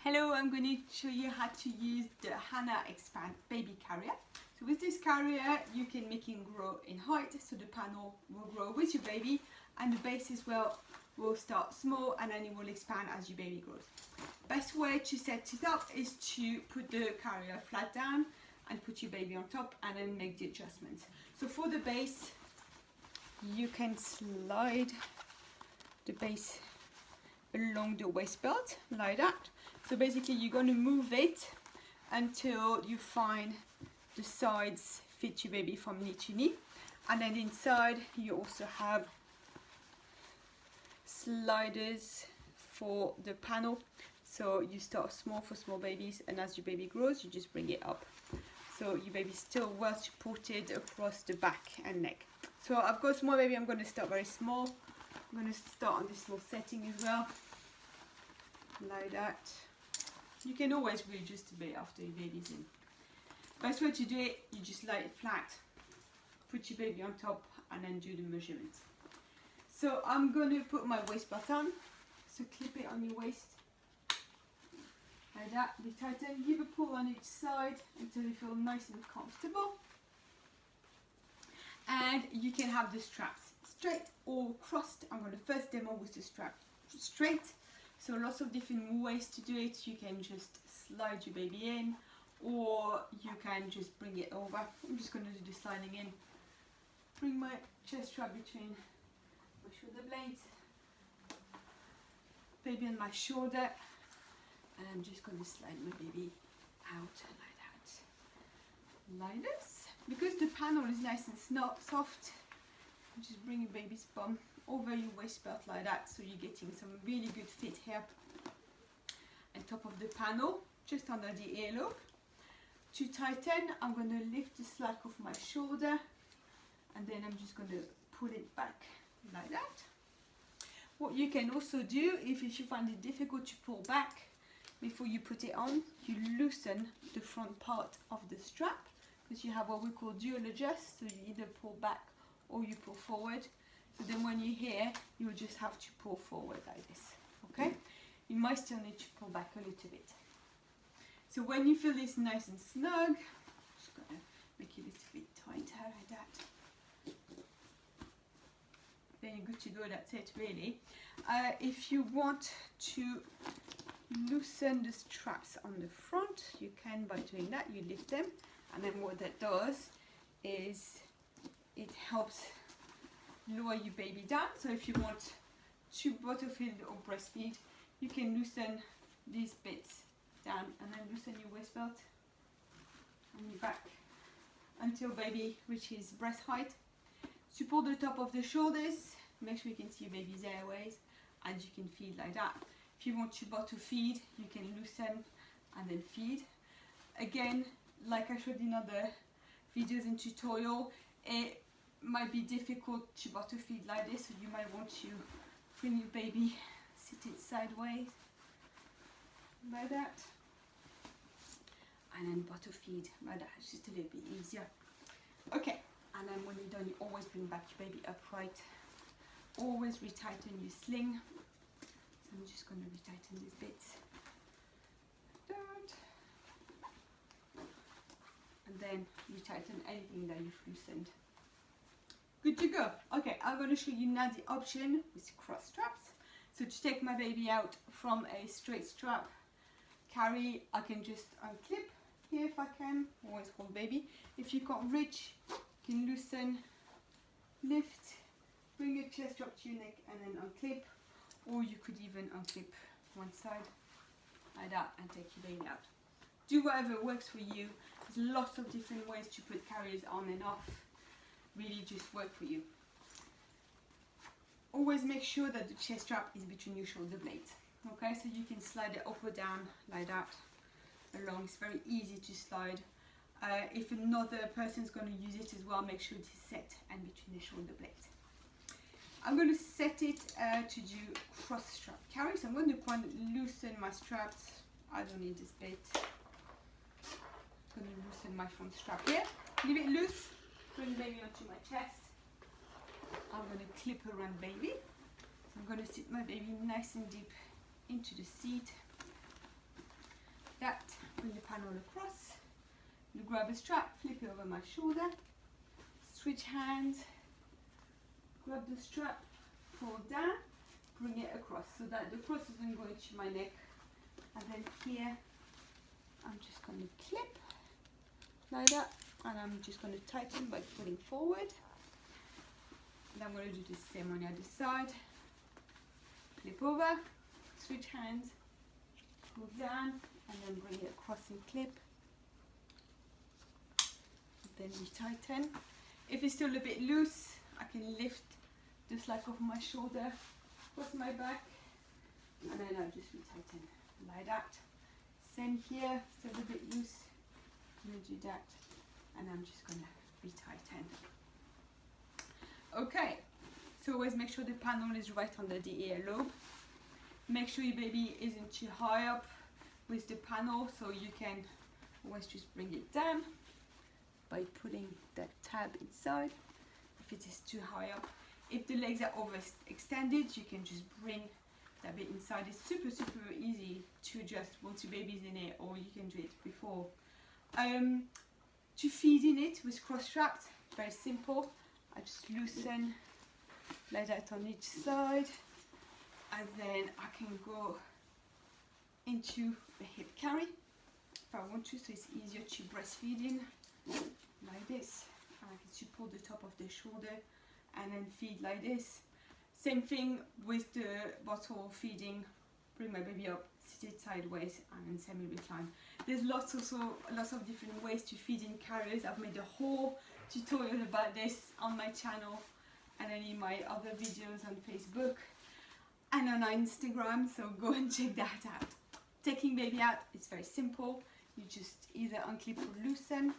Hello, I'm going to show you how to use the Hana Expand baby carrier. So with this carrier you can make him grow in height, so the panel will grow with your baby and the base as well will start small and then it will expand as your baby grows. Best way to set it up is to put the carrier flat down and put your baby on top and then make the adjustments. So for the base you can slide the base along the waist belt like that. So basically you're going to move it until you find the sides fit your baby from knee to knee, and then inside you also have sliders for the panel. So you start small for small babies, and as your baby grows you just bring it up, so your baby's still well supported across the back and neck. So I've got a small baby, I'm going to start very small. I'm going to start on this small setting as well, like that. You can always readjust a bit after your baby's in. Best way to do it, you just lay it flat, put your baby on top and then do the measurements. So I'm going to put my waist belt on, so clip it on your waist like that, be tighten, give a pull on each side until you feel nice and comfortable. And you can have the straps straight or crossed. I'm going to first demo with the strap straight. So lots of different ways to do it. You can just slide your baby in, or you can just bring it over. I'm just going to do the sliding in. Bring my chest strap between my shoulder blades, baby on my shoulder, and I'm just going to slide my baby out like that, like this. Because the panel is nice and soft, just bring your baby's bum over your waist belt like that, so you're getting some really good fit here on top of the panel, just under the earlobe. To tighten, I'm going to lift the slack off my shoulder and then I'm just going to pull it back like that. What you can also do, if you find it difficult to pull back before you put it on, you loosen the front part of the strap, because you have what we call dual adjust, so you either pull back or you pull forward. So then when you're here, you'll just have to pull forward like this, okay? You might still need to pull back a little bit. So when you feel this nice and snug, just gonna make it a little bit tighter like that. Then you're good to go, that's it really. If you want to loosen the straps on the front, you can by doing that. You lift them, and then what that does is it helps lower your baby down. So if you want to bottle feed or breastfeed, you can loosen these bits down and then loosen your waist belt and your back until baby reaches breast height. Support the top of the shoulders, make sure you can see your baby's airways, and you can feed like that. If you want to bottle feed, you can loosen and then feed. Again, like I showed in other videos and tutorial, it might be difficult to bottle feed like this, so you might want to bring your baby seated sideways like that, and then bottle feed like that. It's just a little bit easier. Okay, and then when you're done, you always bring back your baby upright. Always retighten your sling. So I'm just going to retighten these bits like that, and then you tighten anything that you've loosened. Good to go. Okay, I'm going to show you now the option with cross straps. So to take my baby out from a straight strap carry, I can just unclip here if I can. Always hold baby. If you can't reach, you can loosen, lift, bring your chest strap to your neck and then unclip, or you could even unclip one side like that and take your baby out. Do whatever works for you. There's lots of different ways to put carriers on and off. Really just work for you. Always make sure that the chest strap is between your shoulder blades. Okay, so you can slide it up or down like that along. It's very easy to slide. If another person is going to use it as well, make sure it is set and between the shoulder blades. I'm going to set it to do cross strap carry. So I'm going to loosen my straps. I don't need this bit. I'm going to loosen my front strap here. Leave it loose. Bring baby onto my chest. I'm going to clip around baby. So I'm going to sit my baby nice and deep into the seat. panel across. You grab a strap, flip it over my shoulder, switch hands, grab the strap, pull down, bring it across so that the cross isn't going to my neck. And then here, I'm just going to clip like that, and I'm just going to tighten by pulling forward. And I'm going to do the same on the other side. Flip over, switch hands, pull down, and then bring it across and clip. Then we tighten. If it's still a bit loose, I can lift the slack off my shoulder, across my back, and then I'll just retighten like that. Same here, still a bit loose. I'm going to do that, and I'm just going to retighten. Okay, so always make sure the panel is right under the earlobe. Make sure your baby isn't too high up with the panel, so you can always just bring it down by putting that tab inside if it is too high up. If the legs are overextended, you can just bring that bit inside. It's super easy to adjust once your baby's in it, or you can do it before. To feed in it with cross straps, very simple. I just loosen like that on each side, and then I can go into the hip carry if I want to, so it's easier to breastfeed in like this. And I can support the top of the shoulder and then feed like this. Same thing with the bottle feeding. Bring my baby up, sit it sideways, and then semi-recline. There's lots of different ways to feed in carriers. I've made a whole tutorial about this on my channel and then in my other videos on Facebook and on Instagram, so go and check that out. Taking baby out, it's very simple. You just either unclip or loosen,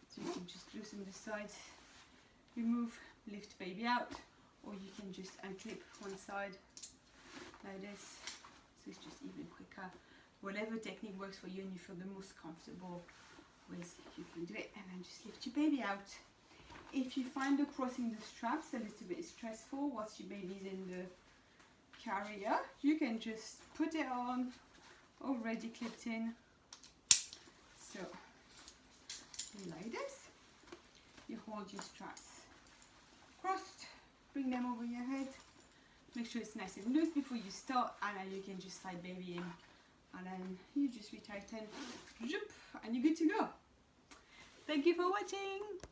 so you can just loosen the sides, remove, lift baby out, or you can just unclip one side like this, so it's just even quicker. Whatever technique works for you and you feel the most comfortable with, you can do it, and then just lift your baby out. If you find the crossing the straps a little bit stressful whilst your baby's in the carrier, you can just put it on already clipped in. So like this, you hold your straps crossed, bring them over your head, make sure it's nice and loose before you start, and then you can just slide baby in, and then you just retighten, and you're good to go. Thank you for watching.